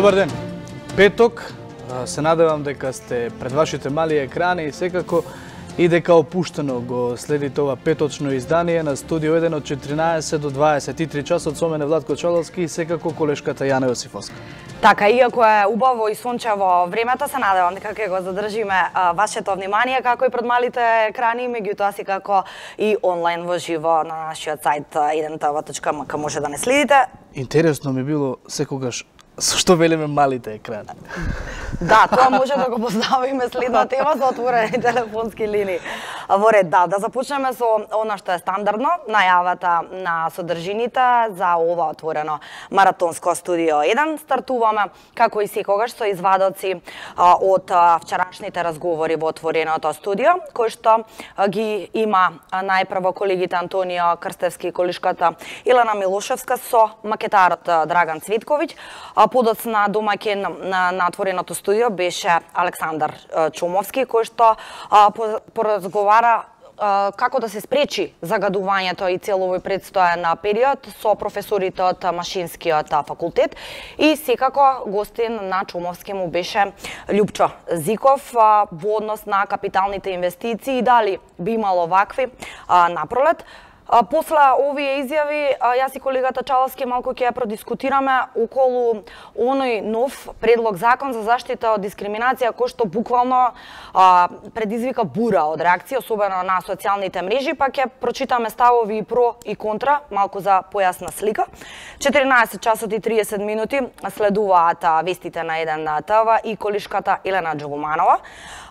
Добар ден. Петок, се надевам дека сте пред вашите мали екрани и секако и дека опуштено го следите ова петочно издание на Студио 1 од 14 до 23 часот со мене Владко Чоловски и секако колешката Јана Јосифовска. Така, иако е убаво и сончево времето, се надевам дека ќе го задржиме вашето внимание, како и пред малите екрани, меѓутоа секако и онлайн во живо на нашиот сајт 1tv.mk може да не следите. Интересно ми било секогаш што велиме малите екрани. Да, тоа може да го поставиме следна тема за отворени телефонски линии. Во ред, да започнеме со она што е стандардно, најавата на содржините за ова отворено маратонско Студио 1. Стартуваме, како и секогаш, со извадоци од вчерашните разговори во отвореното студио, кои што ги има најпрво колегите Антонио Крстевски и колешката Елена Милошевска со макетарот Драган Цветковиќ. Подоцна домаќин на отвореното студио беше Александар Чумовски, кој што поразговара како да се спречи загадувањето и цел овој предстоен период со професорите од Машинскиот факултет. И секако гостин на Чумовски му беше Љупчо Зиков во однос на капиталните инвестиции и дали би имало вакви напролет. После овие изјави, јас и колегата Чаловски малку ќе ја продискутираме околу оној нов предлог закон за заштита од дискриминација кој што буквално предизвика бура од реакција, особено на социјалните мрежи, па ќе прочитаме ставови и про и контра, малку за појасна слика. 14 часот и 30 минути следуваат вестите на 1tv и колешката Елена Джогуманова.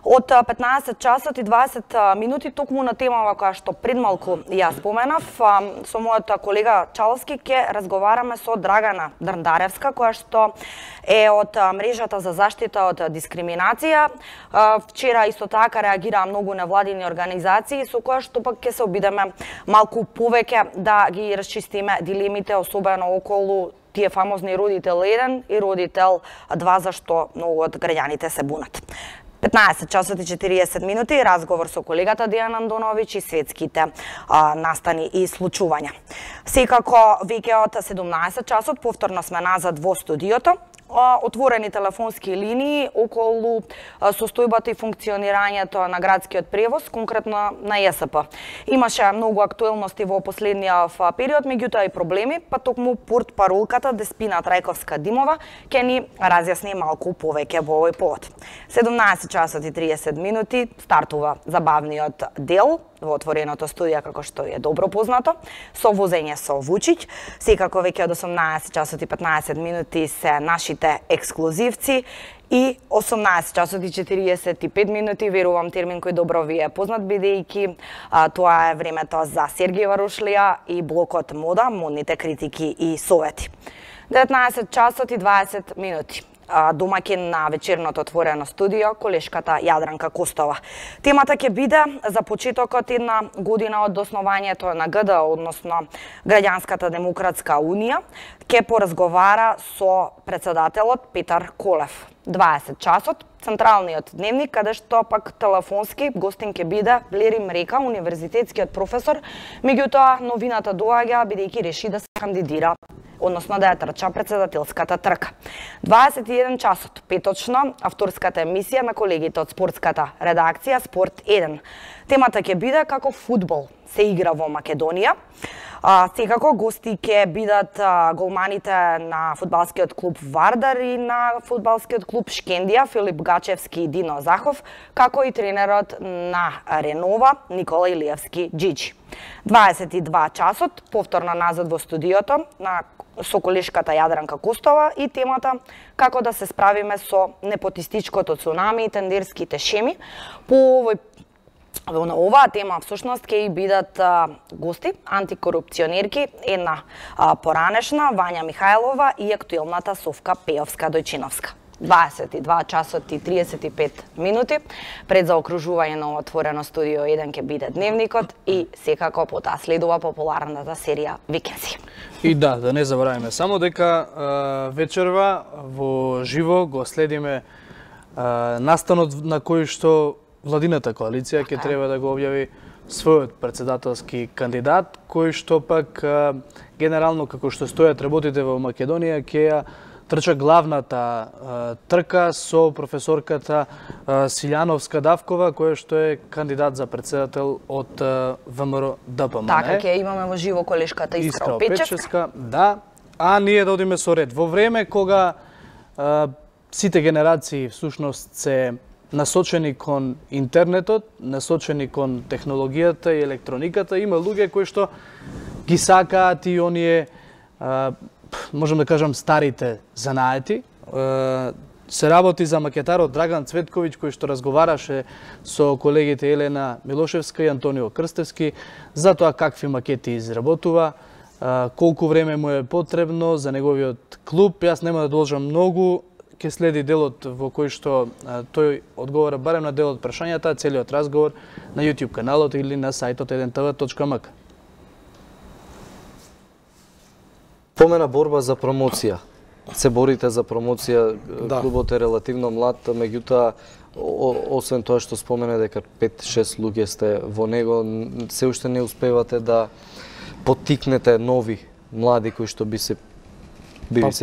Од 15 часот и 20 минути токму на темава која што предмалку ја споменав, со мојот колега Чаловски ќе разговараме со Драгана Дрндаревска, која што е од мрежата за заштита од дискриминација. Вчера исто така реагираа многу невладини организации со која што пак ќе се обидеме малку повеќе да ги расчистиме дилемите, особено околу тие фамозни родител 1 и родител 2, за што многу од граѓаните се бунат. 15 часот и 40 минути разговор со колегата Дејан Андоновиќ и светските настани и случувања. Секако веќе од 17 часот повторно сме назад во студиото. Отворени телефонски линии околу состојбата и функционирањето на градскиот превоз, конкретно на ЈСП. Имаше многу актуелности во последниот период, меѓутоа и проблеми, па токму портпаролката Деспина Трајковска Димова ќе ни разјасни малку повеќе во овој повод. 17 часот и 30 минути стартува забавниот дел во отвореното студио, како што е добро познато, со возење со Вучиќ. Секако веќе од 18 часот и 15 минути се нашите ексклузивци и 18 часот и 45 минути, верувам термин кој добро ви е познат, бидејќи тоа е времето за Сергејева Рушлија и блокот Мода, модните критики и совети. 19 часот и 20 минути. Домаќин на вечерното отворено студио, колешката Јадранка Костова. Темата ќе биде за почетокот една година од основањето на ГД, односно Граѓанската демократска унија, ќе поразговара со председателот Петар Колев. 20 часот, централниот дневник, каде што пак телефонски гостин ќе биде Блери Мрека, универзитетскиот професор, меѓутоа новината доаѓа бидејќи реши да се кандидира, односно да ја трча председателската трка. 21 часот, петочно, авторската емисија на колегите од спортската редакција Спорт 1. Темата ќе биде како фудбал се игра во Македонија. Секако гости ќе бидат голманите на фудбалскиот клуб Вардар и на фудбалскиот клуб Шкендија Филип Гачевски и Дино Захов, како и тренерот на Ренова Никола Илиевски Джиджи. 22 часот, повторно назад во студиото со колешката Јадранка Костова и темата како да се справиме со непотистичкото цунами и тендерските шеми. На оваа тема всушност ќе и бидат гости, антикорупционерки, една поранешна Вања Михајлова и актуелната Совка Пеовска Дојчиновска. 22 часот и 35 минути пред заокружување на отворено студио 1 ќе биде дневникот и секако потоа следува популарната серија Викенси. И да не забораваме само дека вечерва во живо го следиме настанот на кој што владината коалиција ќе треба да го објави својот председателски кандидат, кој што пак генерално како што стојат работите во Македонија ќе ја трча главната трка со професорката Силјановска-Давкова, која што е кандидат за председател од ВМРО ДПМН. Така, ќе имаме во живо колешката Искра Печевска. Да, а ние да одиме со ред. Во време кога сите генерации всушност се насочени кон интернетот, насочени кон технологијата и електрониката, има луѓе кои што ги сакаат и оние, можам да кажам, старите занаети. Се работи за макетарот Драган Цветковиќ, кој што разговараше со колегите Елена Милошевска и Антонио Крстевски за тоа какви макети изработува, колку време му е потребно за неговиот клуб. Јас нема да должам многу, ќе следи делот во кој што тој одговора барем на дел од прашањата, целиот разговор на YouTube каналот или на сајтот 1tv.mk. Помена борба за промоција. Се борите за промоција, да. Клубот е релативно млад, меѓутоа, освен тоа што спомене дека 5-6 луѓе сте во него, се уште не успевате да поттикнете нови млади кои што би се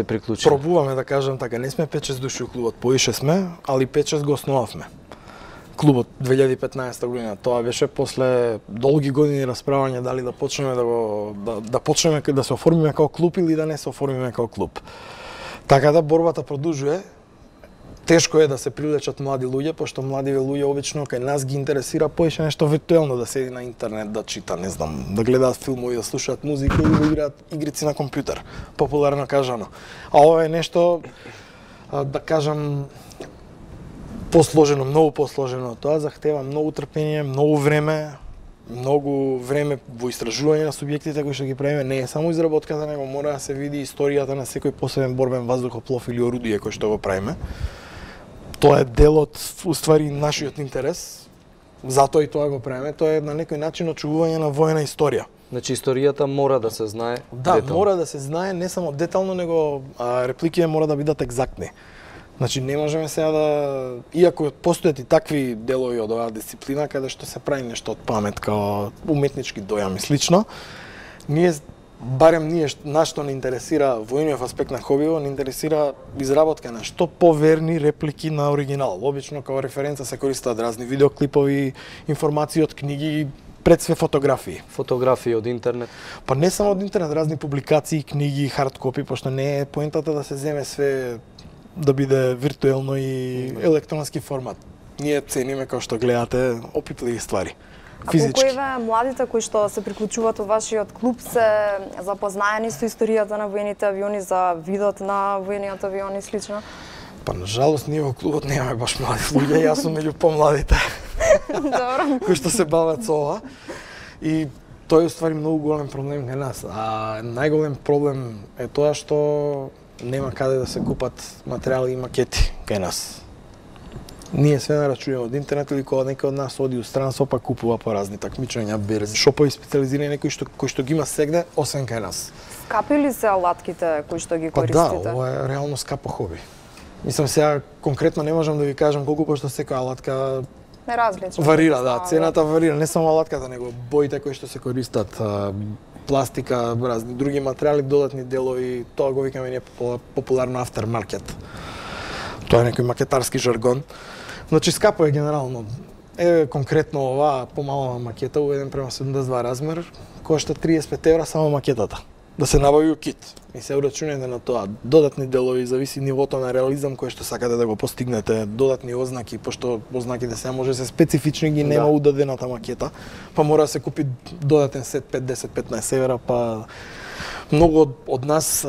приклучили. Пробуваме да кажам така, не сме 5-6 души у клубот, поише сме, али 5-6 го основавме. Клубот 2015 година, тоа беше после долги години расправање дали да почнеме да почнеме да се оформиме како клуб или да не се оформиме како клуб. Така да борбата продолжува. Тешко е да се привлечат млади луѓе, пошто младиве луѓе обично кај нас ги интересира поише нешто виртуелно, да седи на интернет, да чита, не знам, да гледаат филмови, да слушаат музика или да играат игрици на компјутер, популарно кажано. А ова е нешто, да кажам, посложено, многу посложено. Тоа захтева многу трпение, многу време во истражување на субјектите кои што ги правиме. Не е само изработката, него мора да се види историјата на секој посебен борбен ваздухоплов или орудие кој што го правиме. Тоа е дел од, уствари, нашиот интерес. Затоа и тоа го правиме. Тоа е на некој начин очувување на воена историја. Значи историјата мора да се знае детално. Мора да се знае не само детално, него репликите мора да бидат екзактни. Значи не можеме сега да, иако постојат и такви делови од оваа дисциплина каде што се прави нешто од памет, као уметнички дојам и слично, барем ние нашто не интересира војниот аспект на хобиво, не интересира изработка на што поверни реплики на оригинал. Обично као референца се користат разни видеоклипови, информации од книги, пред све фотографии. Фотографии од интернет? Па не само од интернет, разни публикации, книги, хардкопи, пошто не е поентата да се земе све да биде виртуелно и електронски формат. Ние цениме, како што гледате, опипливи ствари. Физички. А колку еве младите кои што се приклучуваат во вашиот клуб се запознаени со историјата на воените авиони, за видот на воениот авион и слично? Па на жалост ние во клубот немаме баш млади луѓе, јас сум меѓу помладите. Добро. Кои што се бават со ова. И тоа е уствари многу голем проблем кај нас. А најголем проблем е тоа што нема каде да се купат материјали и макети кај нас. Ние све нарачуваме од интернет или кога некој од нас оди у странство па купува по разни такмичења, берзи, шопови специализирани кои што ги има сегде, освен кај нас. Скапи ли се алатките кои што ги користите? Да, ова е реално скапо хоби. Мислам сега конкретно не можам да ви кажам колку, пошто секоја алатка варира, да, цената варира, не само алатката, него боите кои што се користат, пластика, разни други материјали, додатни делови, тоа го викаме ние популарно aftermarket. Тоа е некој макетарски жаргон. Значи скапо е генерално. Конкретно оваа помалана макета, у 1:72 размер, кошта 35 евра само макетата. Да се набави кит. И се урачунете на тоа. Додатни делови, зависи нивото на реализам кој што сакате да го постигнете, додатни ознаки, пошто ознаките сега може се специфични, ги нема удадената макета, па мора да се купи додатен сет 5, 10, 15 евра, па многу од нас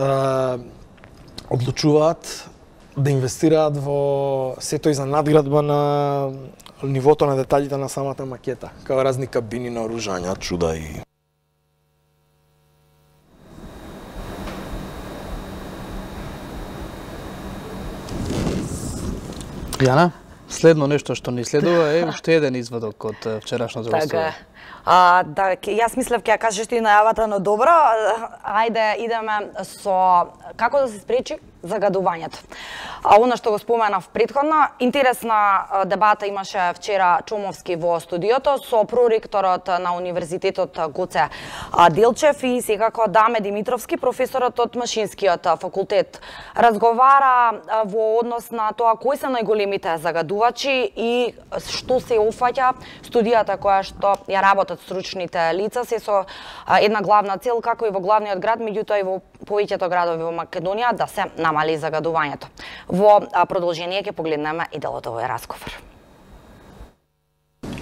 одлучуваат да инвестираат во сето и за надградба на нивото на деталите на самата макета, као разни кабини на оружања, чуда и Јана, следно нешто што ни следува е уште еден извадок од вчерашното гласување. Така Јас мислев ќе ја кажеш ти најавата, но добро, ајде идеме со како да се спречи загадувањето. Она што го споменав претходно, интересна дебата имаше вчера Чомовски во студиото со проректорот на Универзитетот Гоце Делчев и секако Даме Димитровски, професорот од Машинскиот факултет. Разговара во однос на тоа кои се најголемите загадувачи и што се опфаќа студијата која што ја работат стручните лица, се со една главна цел, како и во главниот град, меѓутоа и во повеќето градови во Македонија, да се намали загадувањето. Во продолжение ќе погледнеме и дел од овој разговор.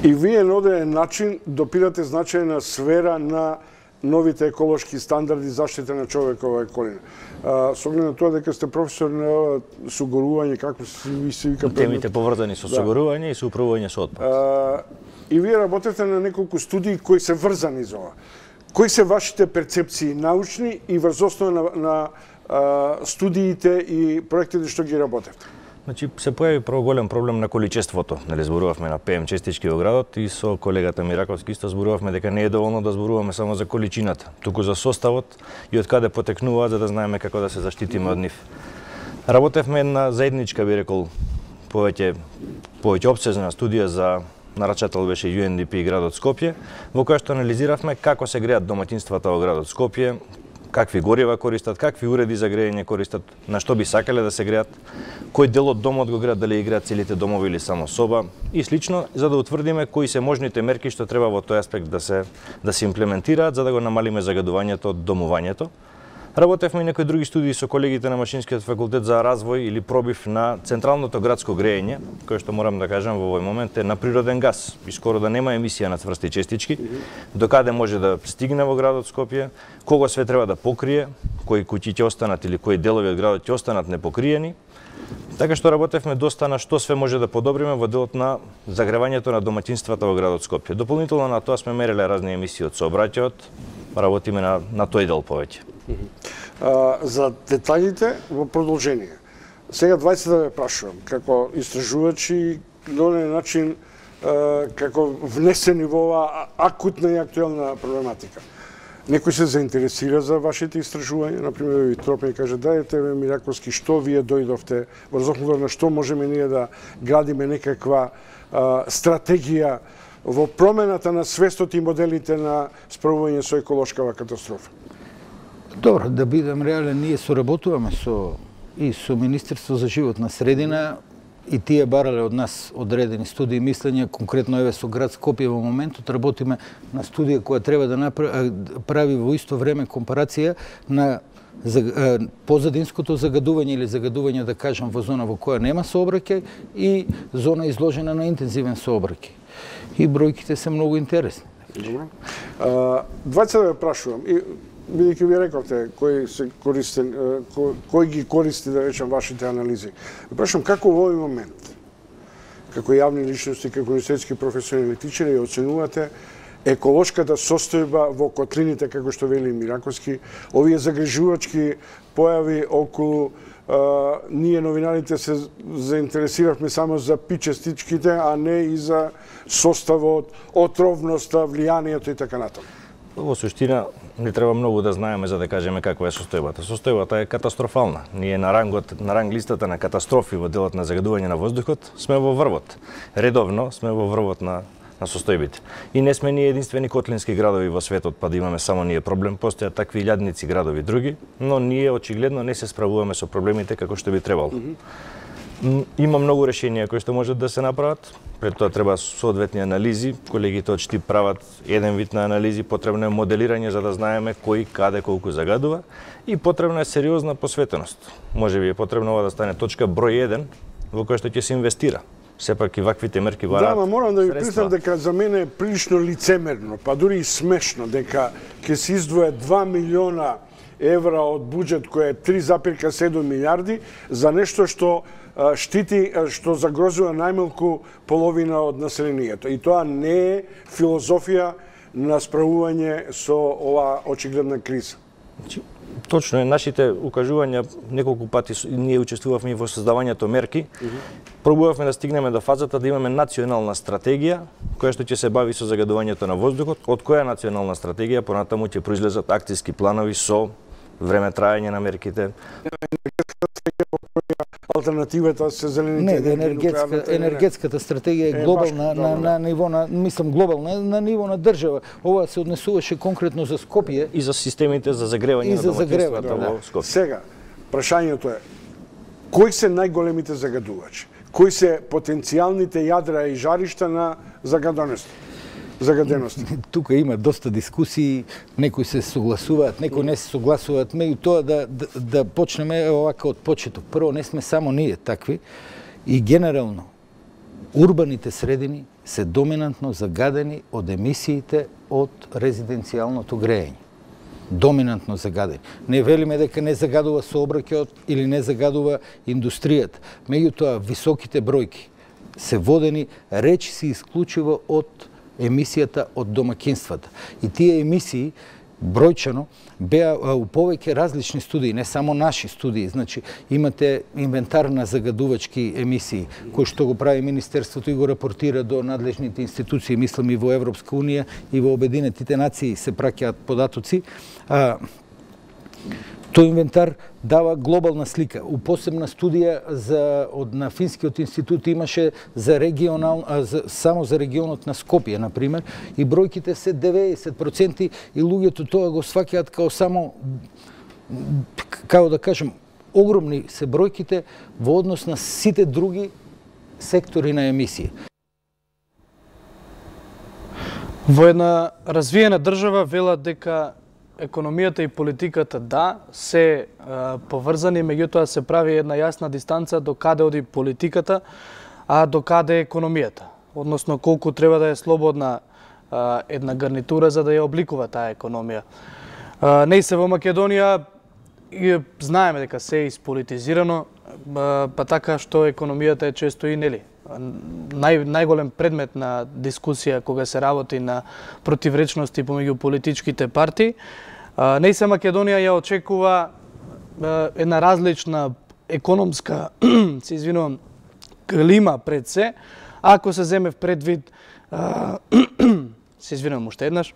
И вие на одреден начин допирате значајна сфера на новите еколошки стандарди заштита на човекова околина. Со оглед на тоа дека сте професор на сугорување, како се вика... Темите поврзани со сугорување и со управување со отпад. И вие работите на неколку студии кои се врзани за ова. Кои се вашите перцепции научни и врз основа на студиите и проектите што ги работевте? Значи, се појави прво голем проблем на количеството. Нали, зборувавме на ПМ честички во градот и со колегата Мираковски исто зборувавме дека не е доволно да зборуваме само за количината, туку за составот и од каде потекнуваат, за да знаеме како да се заштитиме од нив. Работевме една заедничка, би рекол, повеќе обсезна студија за нарачател беше UNDP и градот Скопје, во која што анализиравме како се греат доматинствата во градот Скопје, какви горива користат, какви уреди за грејење користат, на што би сакале да се греат, кој дел од домот го греат, дали ги греат целите домови или само соба и слично, за да утврдиме кои се можните мерки што треба во тој аспект да се имплементираат за да го намалиме загадувањето од домувањето. Работевме и некои други студии со колегите на Машинскиот факултет за развој или пробив на централното градско грејење, кое што морам да кажам во овој момент е на природен газ и скоро да нема емисија на цврсти честички, докаде може да стигне во градот Скопје, кого све треба да покрие, кои куќи ќе останат или кои делови од градот ќе останат непокриени. Така што работевме доста на што све може да подобриме во делот на загревањето на доматинствата во градот Скопје. Дополнително на тоа сме мереле разни емисии од сообраќајот, работиме на тој дел повеќе. За деталите во продолжение. Сега 20 да ве прашувам, како истражувачи, на одреден начин, како внесени во оваа акутна и актуелна проблематика. Некој се заинтересира за вашите истражувања, например, Тропен каже, дајте ме Мираковски, што вие дојдовте, врз основа на што можеме ние да градиме некаква стратегија во промената на свестот и моделите на справување со еколошкава катастрофа? Добро, да бидам реален, ние соработуваме со Министерство за животна средина и тие барале од нас одредени студии и мислења, конкретно еве со град Скопје во моментот работиме на студија која треба да прави во исто време компарација на позадинското загадување или загадување, да кажам, во зона во која нема сообраќај и зона изложена на интензивен сообраќај. И бројките се многу интересни. Добро. Двајца да ве прашувам, бидејќи ви рековте кој ги користи, да речем, вашите анализи. Прашам, како во овој момент, како јавни личности, како универзитетски професори или тичери, ја оценувате еколошката состојба во котлините, како што вели Мираковски, овие загрижувачки појави околу ние новинарите се заинтересиравме само за пи-честичките, а не и за составот, отровноста, влијанието и така натаму. Во суштина не треба многу да знаеме за да кажеме каква е состојбата. Состојбата е катастрофална. Ние на ранг листата на катастрофи во делот на загадување на воздухот сме во врвот. Редовно сме во врвот на состојбите. И не сме ние единствени котлински градови во светот, па да имаме само ние проблем. Постојат такви илјадници градови други, но ние очигледно не се справуваме со проблемите како што би требало. Има многу решенија кои што можат да се направат. Пред тоа треба соодветни анализи. Колегите од ШТИП прават еден вид на анализи, потребно е моделирање за да знаеме кој каде колку загадува и потребна е сериозна посветеност. Можеби е потребно ова да стане точка број 1 во која што ќе се инвестира. Сепак и ваквите мерки бараат. Да, морам да ви признам дека за мене е прилично лицемерно, па дури и смешно дека ќе се издвојат 2 милиона евра од буџет кој е 3,7 милиарди за нешто што штити, што загрозува најмалку половина од населението. И тоа не е филозофија на справување со оваа очигледна криза. Точно е, нашите укажувања неколку пати ние учествувавме и во создавањето мерки. Пробувавме да стигнеме до фазата да имаме национална стратегија која што ќе се бави со загадувањето на воздухот, од која национална стратегија понатаму ќе произлезат акциски планови со време траење на мерките. Алтернативата се зелените енергетската стратегија е глобална на ниво на глобална ниво на држава. Ова се однесуваше конкретно за Скопје и за системите за загревање на домаќинствата во Скопје. Сега, прашањето е кои се најголемите загадувачи? Кои се потенцијалните јадра и жаришта на загаденост? Тука има доста дискусии, некои се согласуваат, некои не се согласуваат, меѓутоа да почнеме овака од почеток. Прво, не сме само ние такви и генерално урбаните средини се доминантно загадени од емисиите од резиденцијалното грејење. Доминантно загадени. Не велиме дека не загадува сообраќајот или не загадува индустријата. Меѓутоа, високите бројки се водени речиси исклучиво од емисијата од домакинствата. И тие емисии бројчано беа у повеќе различни студии, не само наши студии. Значи, имате инвентар на загадувачки емисии, кој што го прави Министерството и го рапортира до надлежните институции, мислам и во Европска Унија и во Обединетите нации се праќаат податоци. Тој инвентар дава глобална слика. У посебна студија на Финскиот институт имаше само за регионот на Скопје, например, и бројките се 90% и луѓето тоа го сваќаат као само, како да кажем, огромни се бројките во однос на сите други сектори на емисија. Во една развиена држава велат дека економијата и политиката се поврзани, меѓутоа се прави една јасна дистанца до каде оди политиката, а до каде економијата. Односно, колку треба да е слободна една гарнитура за да ја обликува таа економија. Не се во Македонија знаеме дека се е ispolitizirano, па така што економијата е често и нели најголем предмет на дискусија кога се работи на противречности помеѓу политичките партии. Не се Македонија ја очекува една различна економска, се извинувам, клима пред се, ако се земе в предвид, се извинувам уште еднаш,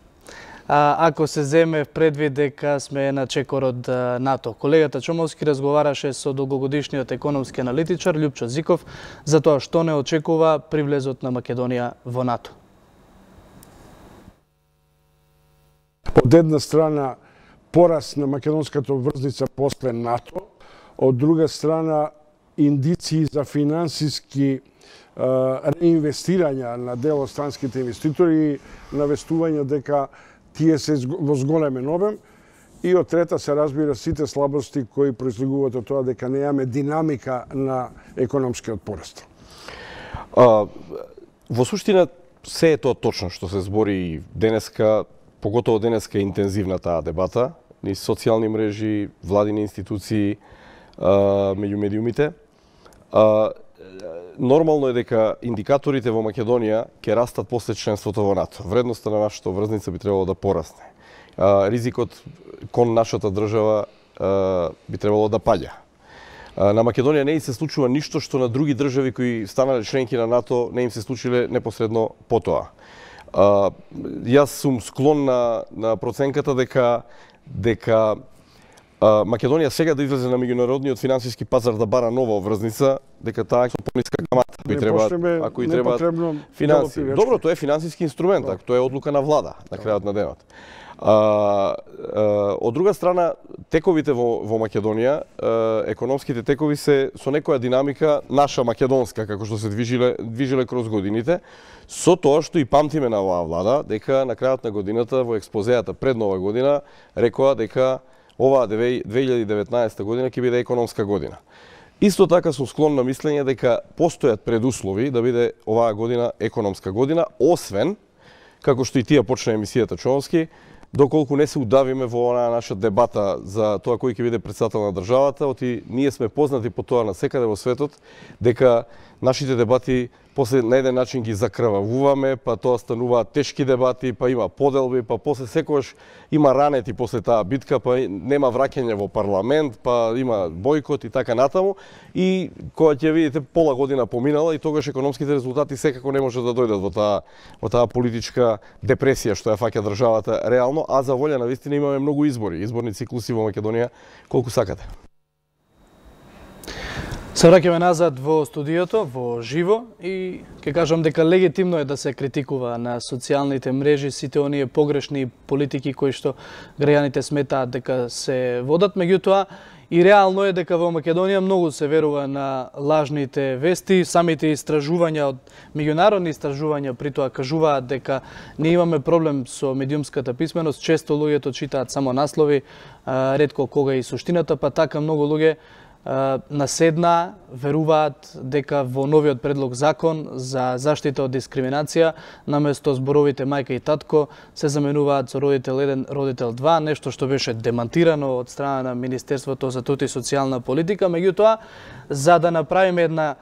ако се земе в предвид дека сме на чекор од НАТО. Колегата Чомовски разговараше со долгогодишниот економски аналитичар Љупчо Зиков за тоа што не очекува при влезот на Македонија во НАТО. Од една страна пораст на македонската врзница после НАТО, од друга страна индиции за финансиски реинвестирања на дел од странските инвеститори, навестување дека тие се во зголемен обем, и од трета се разбира сите слабости кои произлегуваат од тоа дека немаме динамика на економскиот пораст. Во суштина се е тоа точно што се збори денеска, поготово денеска е интензивна таа дебата, низ социјални мрежи, владини институции, меѓу медиумите. Нормално е дека индикаторите во Македонија ќе растат после членството во НАТО. Вредноста на нашата врзница би требало да порасне. Ризикот кон нашата држава би требало да паѓа. На Македонија не им се случува ништо што на други држави кои станале членки на НАТО не им се случиле непосредно потоа. Јас сум склон на проценката дека Македонија сега да излезе на меѓународниот финансиски пазар да бара нова врзница, дека таа е со пониска камата, ако и треба финансии. Добро, тоа е финансиски инструмент, тоа е одлука на влада на крајот на денот. Од друга страна, тековите во Македонија, економските текови се со некоја динамика наша македонска, како што се движиле кроз годините, со тоа што и памтиме на оваа влада, дека на крајот на годината во експозејата пред нова година рекоа дека оваа 2019 година ќе биде економска година. Исто така сум склон на мислење дека постојат предуслови да биде оваа година економска година, освен, како што и тие почна емисијата Чомовски, доколку не се удавиме во онаа наша дебата за тоа кој ќе биде претседател на државата, оти ние сме познати по тоа насекаде во светот, дека нашите дебати после на еден начин ги закрвавуваме, па тоа стануваат тешки дебати, па има поделби, па после секогаш има ранети после таа битка, па нема враќање во парламент, па има бојкот и така натаму. И кога ќе видите пола година поминала и тогаш економските резултати секако не може да дојдат во таа политичка депресија што ја фаќа државата реално, а за волја на вистина имаме многу избори, изборни циклуси во Македонија колку сакате. Се враќаме назад во студиото, во живо, и ќе кажам дека легитимно е да се критикува на социјалните мрежи сите оние погрешни политики кои што граѓаните сметаат дека се водат, меѓутоа и реално е дека во Македонија многу се верува на лажните вести, самите истражувања од меѓународни истражувања при тоа кажуваат дека не имаме проблем со медиумската писменост, често луѓето читаат само наслови, ретко кога и суштината, па така многу луѓе наседна, веруваат дека во новиот предлог закон за заштита од дискриминација, наместо зборовите мајка и татко, се заменуваат со родител 1, родител 2, нешто што беше демантирано од страна на Министерството за труд и социјална политика. Меѓутоа, за да направиме една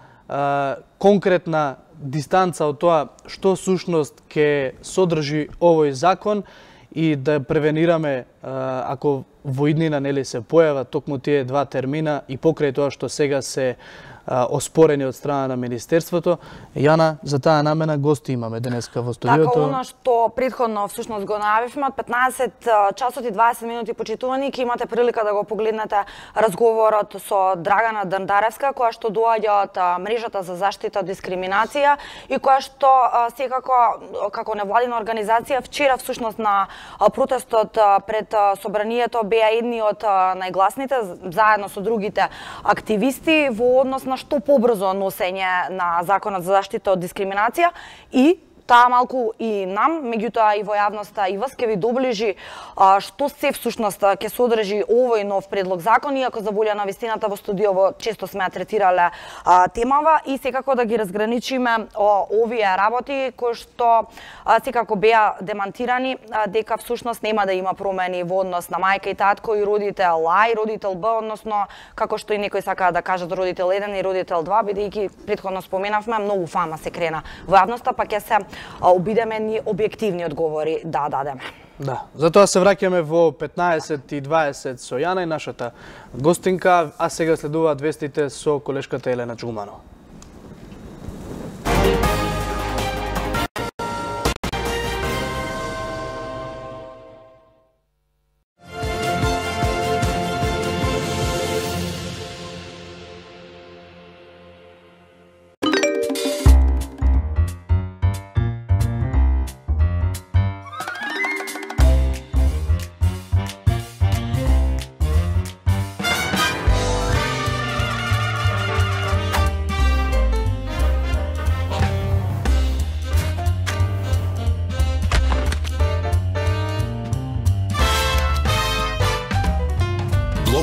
конкретна дистанца од тоа што сушност ќе содржи овој закон и да превенираме ако во иднина нели се појават токму тие два термина и покрај тоа што сега се оспорени од страна на Министерството. Јана, за таа намена гости имаме денеска во студиото. Така, она што претходно всушност го најавивме, од 15 часот и 20 минути почитувани, ќе имате прилика да го погледнете разговорот со Драгана Дандаревска, која што доаѓа од мрежата за заштита од дискриминација и која што секако како невладина организација вчера всушност на протестот пред собранието беа едни од најгласните заедно со другите активисти во однос на што побрзо носење на законот за заштита од дискриминација и таа малку и нам, меѓутоа и во јавноста и вас ќе ви доближи што се всушност ќе содржи овој нов предлог закон, иако за волја на вистината во студиово често сме третирале темава и секако да ги разграничиме овие работи кои што секако беа демантирани дека всушност нема да има промени во однос на мајка и татко и родител А и родител Б, односно како што и некои сакаат да кажат родител 1 и родител 2, бидејќи претходно споменавме многу фама се крена во јавноста, па ќе се обидеме ни објективни одговори да дадеме. Да, затоа се враќаме во 15:20 со Јана и нашата гостинка, а сега следуваат вестите со колешката Елена Джуманова.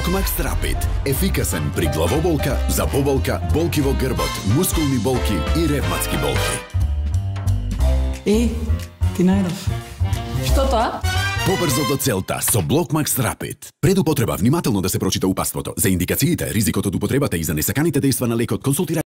Блокмакс Рапид. Ефикасен при главоболка, заболка, болки во грбот, мускулни болки и ревматски болки. Ти најдов. Што тоа? Побрзо до целта со Блокмакс Рапид. Пред употреба внимателно да се прочита упатството. За индикациите, ризикот од употребата и за несаканите дејства на лекот консултира